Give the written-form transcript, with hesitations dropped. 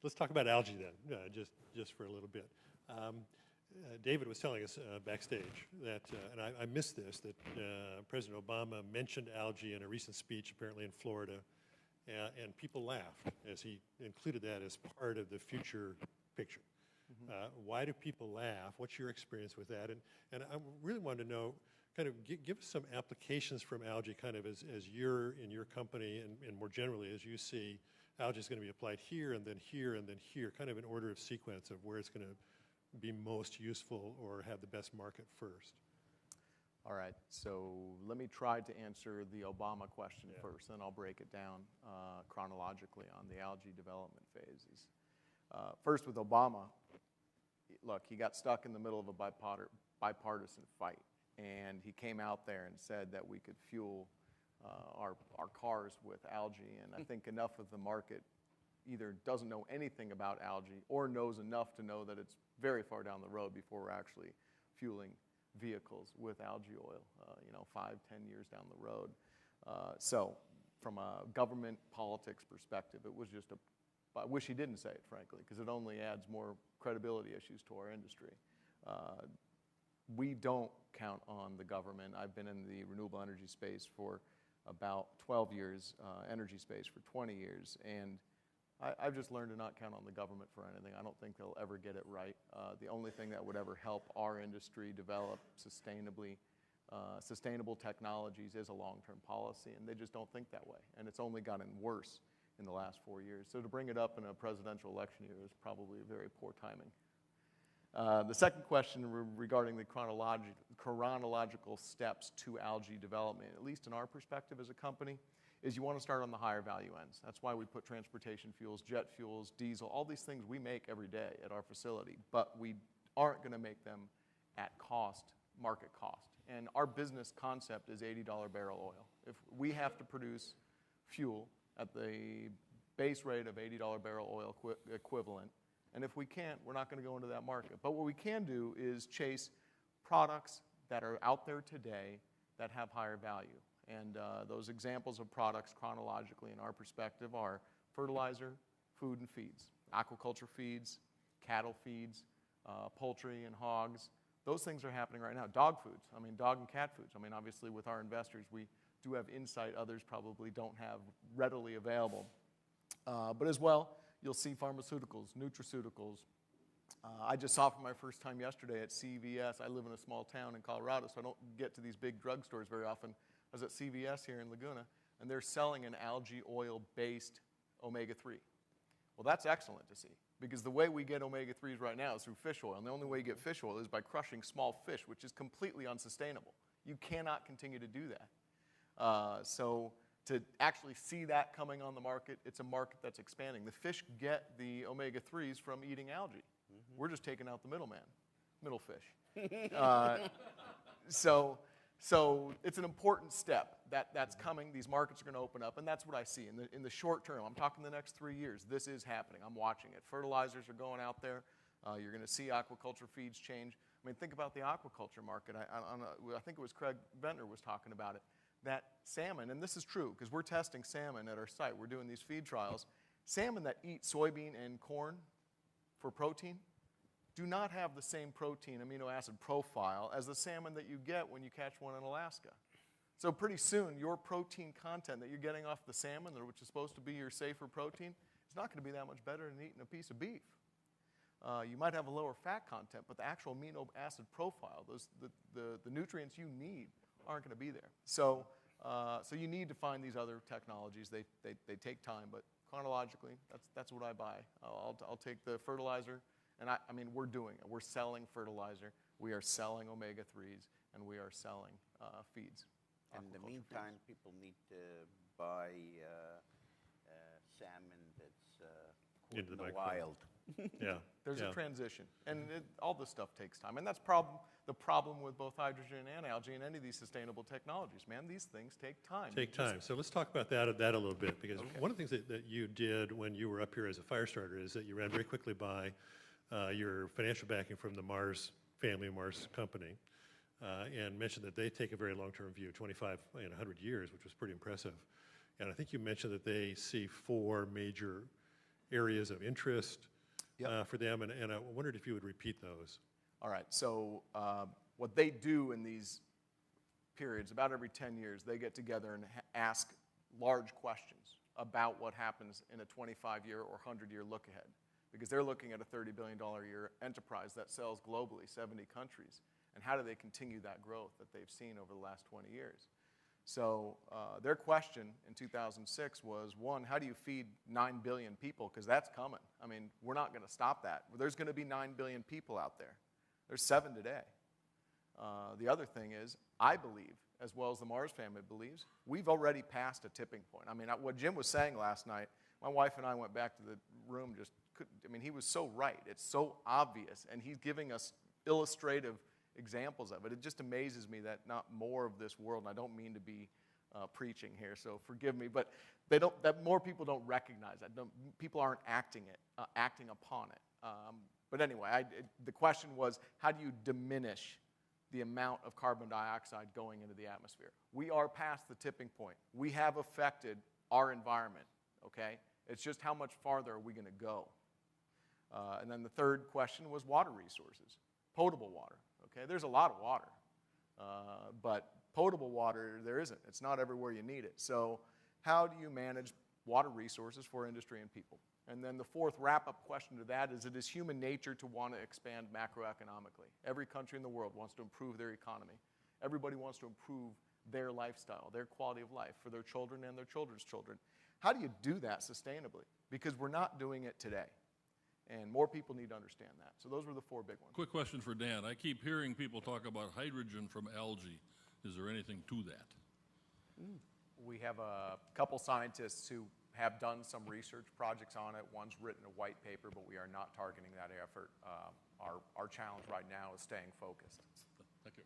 let's talk about algae then, just for a little bit. David was telling us backstage that, and I missed this, that President Obama mentioned algae in a recent speech, apparently in Florida, and people laughed as he included that as part of the future picture. Why do people laugh? What's your experience with that? And I really wanted to know, kind of give us some applications from algae, kind of as you're in your company, and more generally as you see algae is going to be applied here and then here and then here, kind of in order of sequence of where it's going to be most useful or have the best market first. All right, so let me try to answer the Obama question first, then I'll break it down chronologically on the algae development phases. First with Obama, look, he got stuck in the middle of a bipartisan fight, and he came out there and said that we could fuel our cars with algae, and I think enough of the market either doesn't know anything about algae or knows enough to know that it's very far down the road before we're actually fueling vehicles with algae oil, 5, 10 years down the road. So from a government politics perspective, it was just I wish he didn't say it, frankly, because it only adds more credibility issues to our industry. We don't count on the government. I've been in the renewable energy space for about 12 years, energy space for 20 years, and I've just learned to not count on the government for anything. I don't think they'll ever get it right. The only thing that would ever help our industry develop sustainable technologies is a long-term policy, and they just don't think that way. And it's only gotten worse in the last 4 years. So to bring it up in a presidential election year is probably very poor timing. The second question regarding the chronological steps to algae development, at least in our perspective as a company, is you want to start on the higher value ends. That's why we put transportation fuels, jet fuels, diesel, all these things we make every day at our facility, but we aren't going to make them at market cost. And our business concept is $80 barrel oil. If we have to produce fuel at the base rate of $80 barrel oil equivalent, and if we can't, we're not going to go into that market. But what we can do is chase products that are out there today that have higher value. And those examples of products chronologically in our perspective are fertilizer, food and feeds, aquaculture feeds, cattle feeds, poultry and hogs. Those things are happening right now. Dog foods, dog and cat foods. Obviously with our investors, we do have insight others probably don't have readily available. But as well, you'll see pharmaceuticals, nutraceuticals. I just saw for my first time yesterday at CVS. I live in a small town in Colorado, so I don't get to these big drugstores very often. I was at CVS here in Laguna, and they're selling an algae oil-based omega-3. Well, that's excellent to see, because the way we get omega-3s right now is through fish oil, and the only way you get fish oil is by crushing small fish, which is completely unsustainable. You cannot continue to do that. So to actually see that coming on the market, it's a market that's expanding. The fish get the omega-3s from eating algae. We're just taking out the middleman, middle fish. So it's an important step that's coming. These markets are going to open up, and that's what I see in the short term. I'm talking the next 3 years. This is happening. I'm watching it. Fertilizers are going out there. You're going to see aquaculture feeds change. Think about the aquaculture market. I think it was Craig Ventnor was talking about it. That salmon, and this is true because we're testing salmon at our site. We're doing these feed trials. Salmon that eat soybean and corn for protein do not have the same protein amino acid profile as the salmon that you get when you catch one in Alaska. So pretty soon, your protein content that you're getting off the salmon, which is supposed to be your safer protein, is not going to be that much better than eating a piece of beef. You might have a lower fat content, but the actual amino acid profile, the nutrients you need, aren't going to be there. So you need to find these other technologies. They take time, but chronologically, that's what I buy. I'll take the fertilizer. And we're doing it. We're selling fertilizer. We are selling omega-3s, and we are selling feeds. And in the meantime, people need to buy salmon that's in the wild. Yeah. There's a transition, and all this stuff takes time. And that's the problem with both hydrogen and algae and any of these sustainable technologies. Man, these things take time. So let's talk about that a little bit, because one of the things that you did when you were up here as a fire starter is that you ran very quickly by your financial backing from the Mars family, Mars company, and mentioned that they take a very long-term view, 25 and 100 years, which was pretty impressive. And I think you mentioned that they see 4 major areas of interest Yep. for them, and I wondered if you would repeat those. All right, so what they do in these periods, about every 10 years, they get together and ask large questions about what happens in a 25-year or 100-year look ahead. Because they're looking at a $30 billion a year enterprise that sells globally, 70 countries. And how do they continue that growth that they've seen over the last 20 years? So their question in 2006 was, one, how do you feed 9 billion people? Because that's coming. I mean, we're not going to stop that. There's going to be 9 billion people out there. There's 7 today. The other thing is, I believe, as well as the Mars family believes, we've already passed a tipping point. I mean, what Jim was saying last night, my wife and I went back to the room, he was so right. It's so obvious, and he's giving us illustrative examples of it. It just amazes me that not more of this world, and I don't mean to be preaching here, so forgive me, but that more people don't recognize that. People aren't acting upon it. But anyway, the question was, how do you diminish the amount of carbon dioxide going into the atmosphere? We are past the tipping point. We have affected our environment, okay? It's just how much farther are we going to go? And then the third question was water resources, potable water, okay? There's a lot of water, but potable water, there isn't. It's not everywhere you need it. So how do you manage water resources for industry and people? And then the fourth wrap-up question to that is, it is human nature to want to expand macroeconomically. Every country in the world wants to improve their economy. Everybody wants to improve their lifestyle, their quality of life for their children and their children's children. How do you do that sustainably? Because we're not doing it today. And more people need to understand that. So those were the four big ones. Quick question for Dan. I keep hearing people talk about hydrogen from algae. Is there anything to that? We have a couple scientists who have done some research projects on it. One's written a white paper, but we are not targeting that effort. Our challenge right now is staying focused. Thank you.